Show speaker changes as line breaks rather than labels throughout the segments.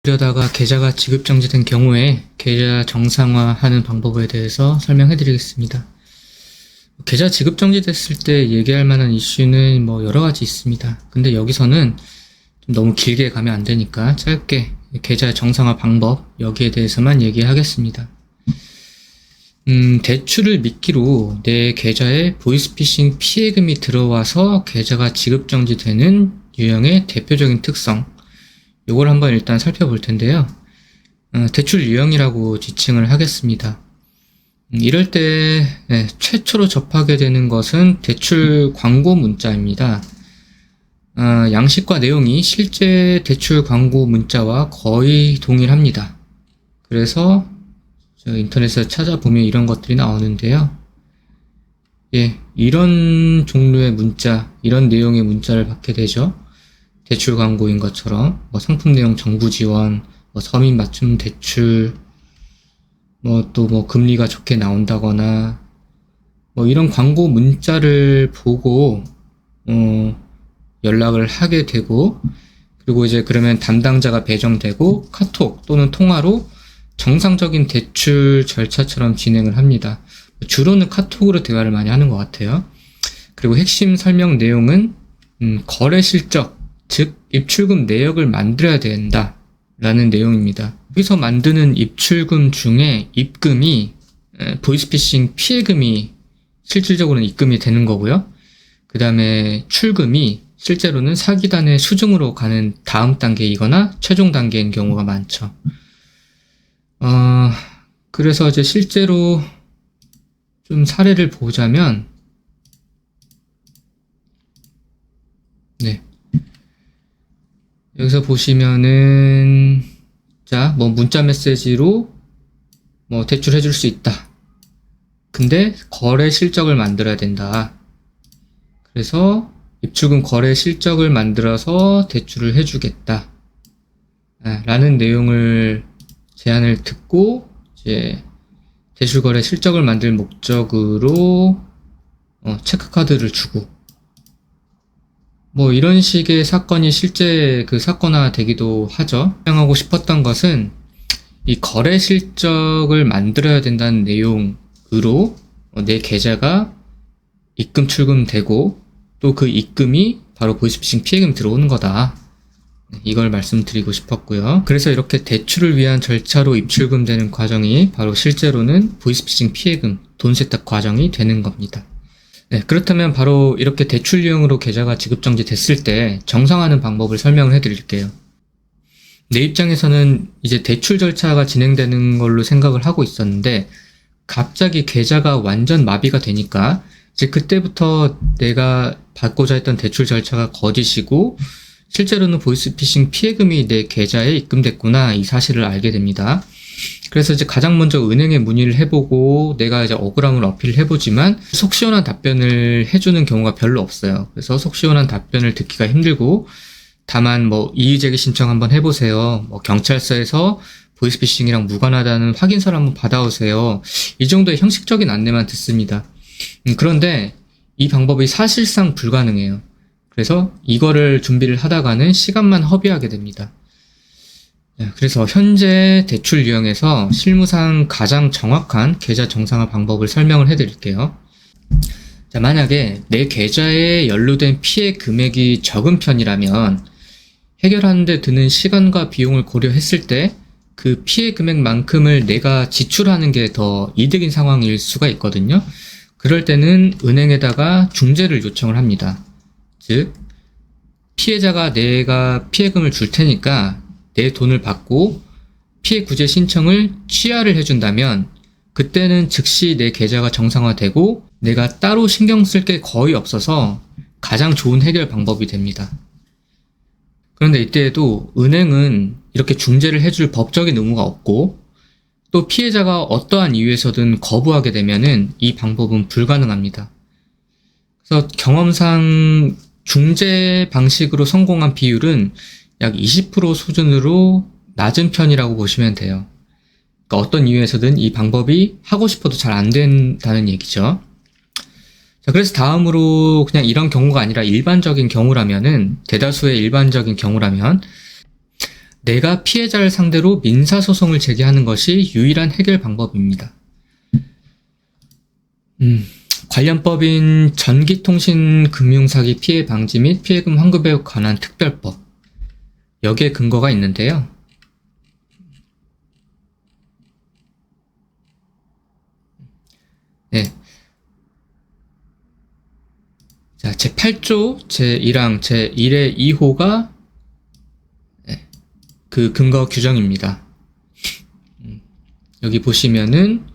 이러다가 계좌가 지급 정지된 경우에 계좌 정상화하는 방법에 대해서 설명해 드리겠습니다. 계좌 지급 정지됐을 때 얘기할 만한 이슈는 여러 가지 있습니다. 근데 여기서는 좀 너무 길게 가면 안 되니까 짧게 계좌 정상화 방법 여기에 대해서만 얘기하겠습니다. 대출을 미끼로 내 계좌에 보이스피싱 피해금이 들어와서 계좌가 지급 정지되는 유형의 대표적인 특성, 요걸 한번 일단 살펴볼 텐데요. 대출 유형이라고 지칭을 하겠습니다. 이럴 때 최초로 접하게 되는 것은 대출 광고 문자입니다. 양식과 내용이 실제 대출 광고 문자와 거의 동일합니다. 그래서 인터넷에서 찾아보면 이런 것들이 나오는데요. 이런 종류의 문자, 이런 내용의 문자를 받게 되죠. 대출 광고인 것처럼 상품 내용 정부 지원, 서민 맞춤 대출, 또 금리가 좋게 나온다거나 이런 광고 문자를 보고 연락을 하게 되고, 그리고 이제 그러면 담당자가 배정되고 카톡 또는 통화로 정상적인 대출 절차처럼 진행을 합니다. 주로는 카톡으로 대화를 많이 하는 것 같아요. 그리고 핵심 설명 내용은 거래 실적, 즉 입출금 내역을 만들어야 된다 라는 내용입니다. 여기서 만드는 입출금 중에 입금이 보이스피싱 피해금이 실질적으로는 입금이 되는 거고요. 그 다음에 출금이 실제로는 사기단의 수중으로 가는 다음 단계이거나 최종 단계인 경우가 많죠. 그래서 이제 실제로 좀 사례를 보자면, 여기서 보시면은, 문자 메시지로 대출해 줄 수 있다. 근데 거래 실적을 만들어야 된다. 그래서 입출금 거래 실적을 만들어서 대출을 해주겠다. 라는 내용을 제안을 듣고, 이제 대출 거래 실적을 만들 목적으로 체크카드를 주고, 이런 식의 사건이 실제 그 사건화 되기도 하죠. 설명하고 싶었던 것은 이 거래 실적을 만들어야 된다는 내용으로 내 계좌가 입금 출금되고 또 그 입금이 바로 보이스피싱 피해금이 들어오는 거다. 이걸 말씀드리고 싶었고요. 그래서 이렇게 대출을 위한 절차로 입출금되는 과정이 바로 실제로는 보이스피싱 피해금, 돈 세탁 과정이 되는 겁니다. 그렇다면 바로 이렇게 대출 유형으로 계좌가 지급정지 됐을 때 정상화하는 방법을 설명을 해드릴게요. 내 입장에서는 이제 대출 절차가 진행되는 걸로 생각을 하고 있었는데 갑자기 계좌가 완전 마비가 되니까 이제 그때부터 내가 받고자 했던 대출 절차가 거짓이고 실제로는 보이스피싱 피해금이 내 계좌에 입금됐구나, 이 사실을 알게 됩니다. 그래서 이제 가장 먼저 은행에 문의를 해보고 내가 이제 억울함을 어필을 해보지만 속 시원한 답변을 해주는 경우가 별로 없어요. 그래서 속 시원한 답변을 듣기가 힘들고, 다만 이의제기 신청 한번 해보세요. 경찰서에서 보이스피싱이랑 무관하다는 확인서를 한번 받아오세요. 이 정도의 형식적인 안내만 듣습니다. 그런데 이 방법이 사실상 불가능해요. 그래서 이거를 준비를 하다가는 시간만 허비하게 됩니다. 그래서 현재 대출 유형에서 실무상 가장 정확한 계좌 정상화 방법을 설명을 해드릴게요. 만약에 내 계좌에 연루된 피해 금액이 적은 편이라면 해결하는 데 드는 시간과 비용을 고려했을 때 그 피해 금액만큼을 내가 지출하는 게 더 이득인 상황일 수가 있거든요. 그럴 때는 은행에다가 중재를 요청을 합니다. 즉, 피해자가 내가 피해금을 줄 테니까 내 돈을 받고 피해 구제 신청을 취하를 해준다면 그때는 즉시 내 계좌가 정상화되고 내가 따로 신경 쓸 게 거의 없어서 가장 좋은 해결 방법이 됩니다. 그런데 이때에도 은행은 이렇게 중재를 해줄 법적인 의무가 없고 또 피해자가 어떠한 이유에서든 거부하게 되면은 이 방법은 불가능합니다. 그래서 경험상 중재 방식으로 성공한 비율은 약 20% 수준으로 낮은 편이라고 보시면 돼요. 그러니까 어떤 이유에서든 이 방법이 하고 싶어도 잘 안 된다는 얘기죠. 자, 그래서 다음으로 그냥 이런 경우가 아니라 일반적인 경우라면은, 대다수의 일반적인 경우라면 내가 피해자를 상대로 민사소송을 제기하는 것이 유일한 해결 방법입니다. 관련법인 전기통신금융사기 피해 방지 및 피해금 환급에 관한 특별법, 여기에 근거가 있는데요. 네. 자, 제8조 제1항 제1의 2호가 그 근거 규정입니다. 여기 보시면은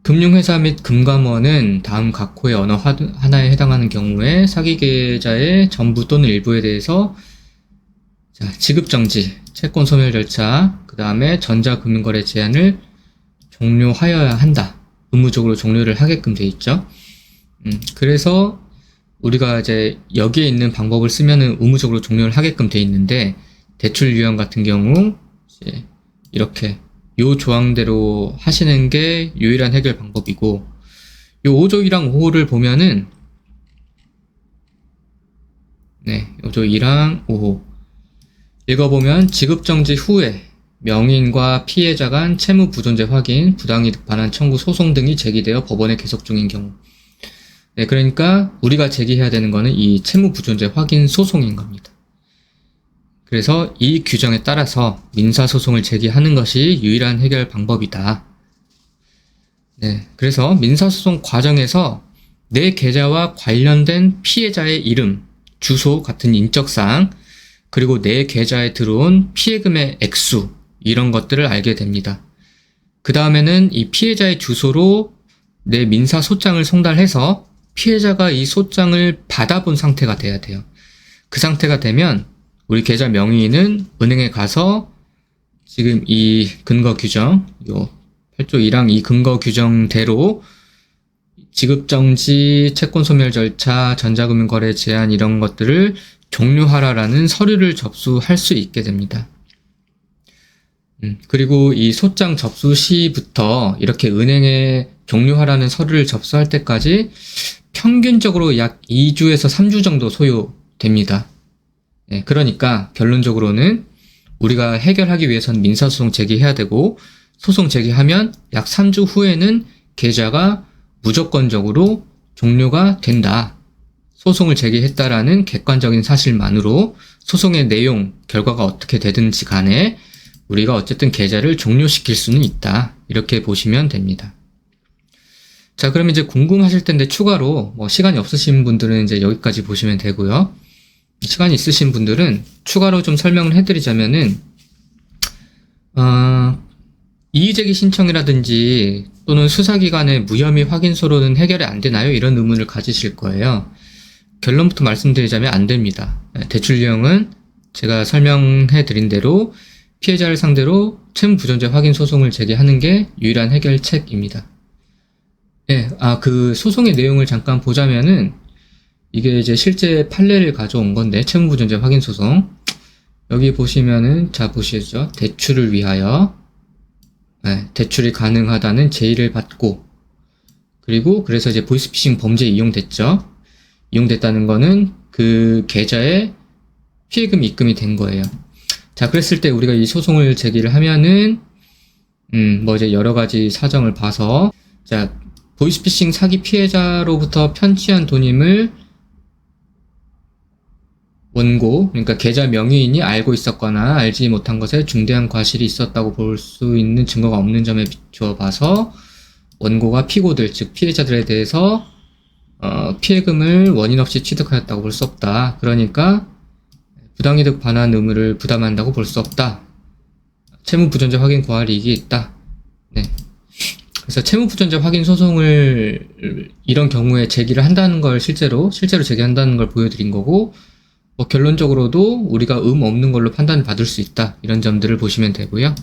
금융회사 및 금감원은 다음 각 호의 어느 하나에 해당하는 경우에 사기 계좌의 전부 또는 일부에 대해서 지급정지, 채권 소멸 절차, 그 다음에 전자금융거래 제한을 종료하여야 한다. 의무적으로 종료를 하게끔 돼 있죠. 그래서 우리가 이제 여기에 있는 방법을 쓰면은 의무적으로 종료를 하게끔 돼 있는데, 대출 유형 같은 경우 이제 이렇게 요 조항대로 하시는 게 유일한 해결 방법이고, 요 5조 1항 5호를 보면은 5조 1항 5호 읽어보면 지급정지 후에 명의인과 피해자 간 채무 부존재 확인, 부당이득 반환 청구 소송 등이 제기되어 법원에 계속 중인 경우. 그러니까 우리가 제기해야 되는 거는 이 채무 부존재 확인 소송인 겁니다. 그래서 이 규정에 따라서 민사소송을 제기하는 것이 유일한 해결 방법이다. 그래서 민사소송 과정에서 내 계좌와 관련된 피해자의 이름, 주소 같은 인적사항, 그리고 내 계좌에 들어온 피해금의 액수, 이런 것들을 알게 됩니다. 그 다음에는 이 피해자의 주소로 내 민사소장을 송달해서 피해자가 이 소장을 받아본 상태가 돼야 돼요. 그 상태가 되면 우리 계좌 명의인은 은행에 가서 지금 이 근거 규정, 요 8조 1항 이 근거 규정대로 지급정지, 채권 소멸 절차, 전자금융거래 제한 이런 것들을 종료하라라는 서류를 접수할 수 있게 됩니다. 그리고 이 소장 접수 시부터 이렇게 은행에 종료하라는 서류를 접수할 때까지 평균적으로 약 2주에서 3주 정도 소요됩니다. 그러니까 결론적으로는 우리가 해결하기 위해서는 민사소송 제기해야 되고, 소송 제기하면 약 3주 후에는 계좌가 무조건적으로 종료가 된다. 소송을 제기했다라는 객관적인 사실만으로 소송의 내용, 결과가 어떻게 되든지 간에 우리가 어쨌든 계좌를 종료시킬 수는 있다. 이렇게 보시면 됩니다. 자, 그럼 이제 궁금하실 텐데 추가로 시간이 없으신 분들은 이제 여기까지 보시면 되고요. 시간이 있으신 분들은 추가로 좀 설명을 해드리자면은, 이의제기 신청이라든지 또는 수사기관의 무혐의 확인서로는 해결이 안 되나요? 이런 의문을 가지실 거예요. 결론부터 말씀드리자면 안 됩니다. 대출 유형은 제가 설명해 드린 대로 피해자를 상대로 채무 부존재 확인 소송을 제기하는 게 유일한 해결책입니다. 그 소송의 내용을 잠깐 보자면은, 이게 이제 실제 판례를 가져온 건데, 채무 부존재 확인 소송. 여기 보시면은, 자, 보시죠. 대출을 위하여, 대출이 가능하다는 제의를 받고, 그리고 그래서 이제 보이스피싱 범죄에 이용됐죠. 이용됐다는 거는 그 계좌에 피해금이 입금이 된 거예요. 자, 그랬을 때 우리가 이 소송을 제기를 하면은, 이제 여러 가지 사정을 봐서, 자, 보이스피싱 사기 피해자로부터 편취한 돈임을 원고, 그러니까 계좌 명의인이 알고 있었거나 알지 못한 것에 중대한 과실이 있었다고 볼 수 있는 증거가 없는 점에 비추어 봐서 원고가 피고들, 즉 피해자들에 대해서 피해금을 원인 없이 취득하였다고 볼 수 없다. 그러니까 부당이득 반환 의무를 부담한다고 볼 수 없다. 채무 부존재 확인 고할 이익이 있다. 그래서 채무 부존재 확인 소송을 이런 경우에 제기를 한다는 걸 실제로 제기한다는 걸 보여드린 거고, 결론적으로도 우리가 없는 걸로 판단을 받을 수 있다. 이런 점들을 보시면 되고요.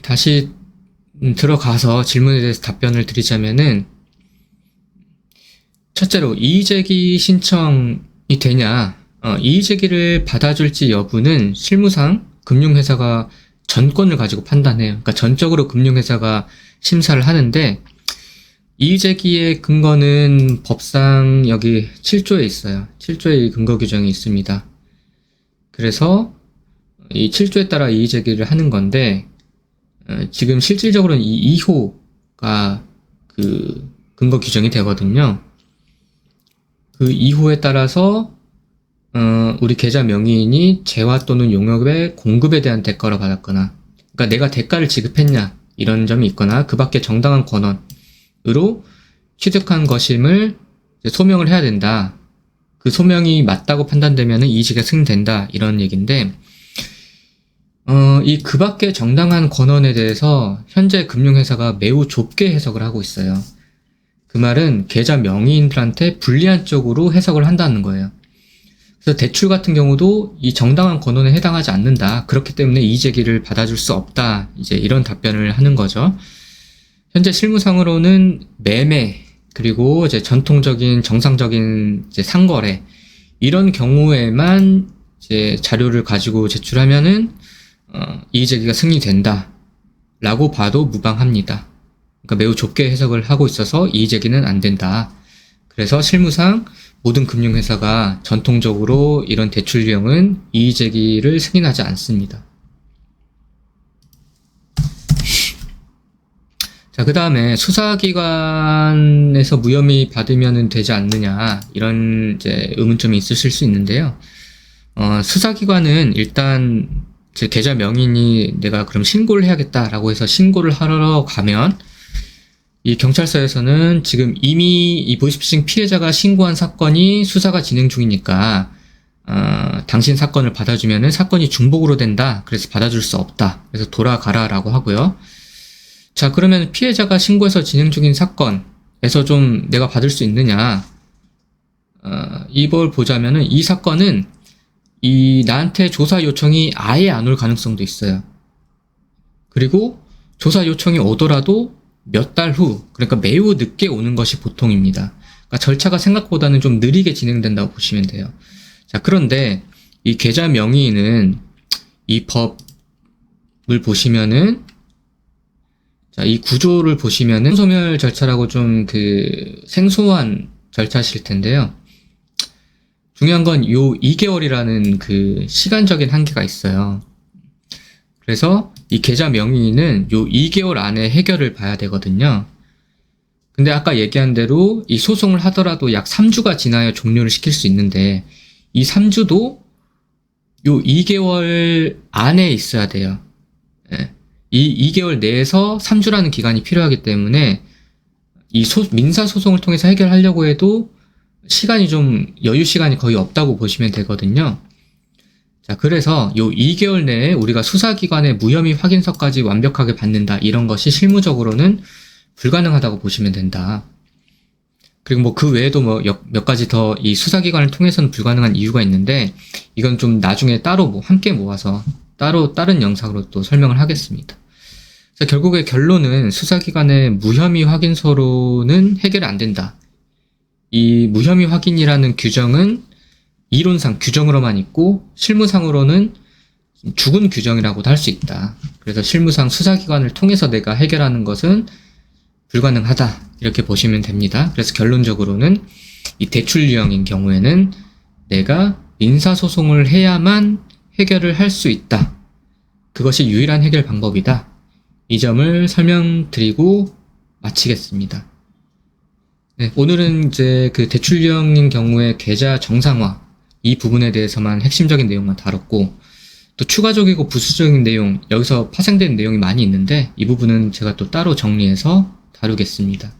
다시 들어가서 질문에 대해서 답변을 드리자면은, 첫째로 이의제기 신청이 되냐, 이의제기를 받아줄지 여부는 실무상 금융회사가 전권을 가지고 판단해요. 그러니까 전적으로 금융회사가 심사를 하는데, 이의제기의 근거는 법상 여기 7조에 있어요. 7조의 근거 규정이 있습니다. 그래서 이 7조에 따라 이의제기를 하는 건데, 지금 실질적으로는 이 2호가 그 근거 규정이 되거든요. 그 2호에 따라서 우리 계좌 명의인이 재화 또는 용역의 공급에 대한 대가를 받았거나, 그러니까 내가 대가를 지급했냐 이런 점이 있거나 그 밖에 정당한 권한으로 취득한 것임을 소명을 해야 된다. 그 소명이 맞다고 판단되면 이의제기가 승인된다 이런 얘기인데, 이 그 밖에 정당한 권한에 대해서 현재 금융회사가 매우 좁게 해석을 하고 있어요. 그 말은 계좌 명의인들한테 불리한 쪽으로 해석을 한다는 거예요. 그래서 대출 같은 경우도 이 정당한 권한에 해당하지 않는다. 그렇기 때문에 이의제기를 받아줄 수 없다. 이제 이런 답변을 하는 거죠. 현재 실무상으로는 매매, 그리고 이제 전통적인 정상적인 이제 상거래, 이런 경우에만 이제 자료를 가지고 제출하면은 이의제기가 승인된다 라고 봐도 무방합니다. 그러니까 매우 좁게 해석을 하고 있어서 이의제기는 안 된다. 그래서 실무상 모든 금융회사가 전통적으로 이런 대출 유형은 이의제기를 승인하지 않습니다. 자, 그 다음에 수사기관에서 무혐의 받으면 되지 않느냐, 이런 이제 의문점이 있으실 수 있는데요. 수사기관은 일단 제 계좌 명의인이 내가 그럼 신고를 해야겠다라고 해서 신고를 하러 가면, 이 경찰서에서는 지금 이미 이 보이스피싱 피해자가 신고한 사건이 수사가 진행 중이니까 당신 사건을 받아주면은 사건이 중복으로 된다. 그래서 받아줄 수 없다. 그래서 돌아가라라고 하고요. 자, 그러면 피해자가 신고해서 진행 중인 사건에서 좀 내가 받을 수 있느냐? 이걸 보자면은 이 사건은 나한테 조사 요청이 아예 안 올 가능성도 있어요. 그리고 조사 요청이 오더라도 몇 달 후, 그러니까 매우 늦게 오는 것이 보통입니다. 그러니까 절차가 생각보다는 좀 느리게 진행된다고 보시면 돼요. 자, 그런데 이 계좌 명의인은 이 법을 보시면은, 자, 이 구조를 보시면은 소멸 절차라고 좀 생소한 절차실 텐데요. 중요한 건 요 2개월이라는 그 시간적인 한계가 있어요. 그래서 이 계좌 명의인은 요 2개월 안에 해결을 봐야 되거든요. 근데 아까 얘기한 대로 이 소송을 하더라도 약 3주가 지나야 종료를 시킬 수 있는데, 이 3주도 요 2개월 안에 있어야 돼요. 이 2개월 내에서 3주라는 기간이 필요하기 때문에 이 민사소송을 통해서 해결하려고 해도 시간이 좀 여유 시간이 거의 없다고 보시면 되거든요. 자, 그래서 요 2개월 내에 우리가 수사기관의 무혐의 확인서까지 완벽하게 받는다, 이런 것이 실무적으로는 불가능하다고 보시면 된다. 그리고 뭐 그 외에도 몇 가지 더 이 수사기관을 통해서는 불가능한 이유가 있는데, 이건 좀 나중에 따로 함께 모아서 따로 다른 영상으로 또 설명을 하겠습니다. 그래서 결국의 결론은 수사기관의 무혐의 확인서로는 해결이 안 된다. 이 무혐의 확인이라는 규정은 이론상 규정으로만 있고 실무상으로는 죽은 규정이라고도 할 수 있다. 그래서 실무상 수사기관을 통해서 내가 해결하는 것은 불가능하다, 이렇게 보시면 됩니다. 그래서 결론적으로는 이 대출 유형인 경우에는 내가 민사소송을 해야만 해결을 할 수 있다. 그것이 유일한 해결 방법이다. 이 점을 설명드리고 마치겠습니다. 네, 오늘은 이제 그 대출 유형인 경우에 계좌 정상화, 이 부분에 대해서만 핵심적인 내용만 다뤘고, 또 추가적이고 부수적인 내용, 여기서 파생된 내용이 많이 있는데 이 부분은 제가 또 따로 정리해서 다루겠습니다.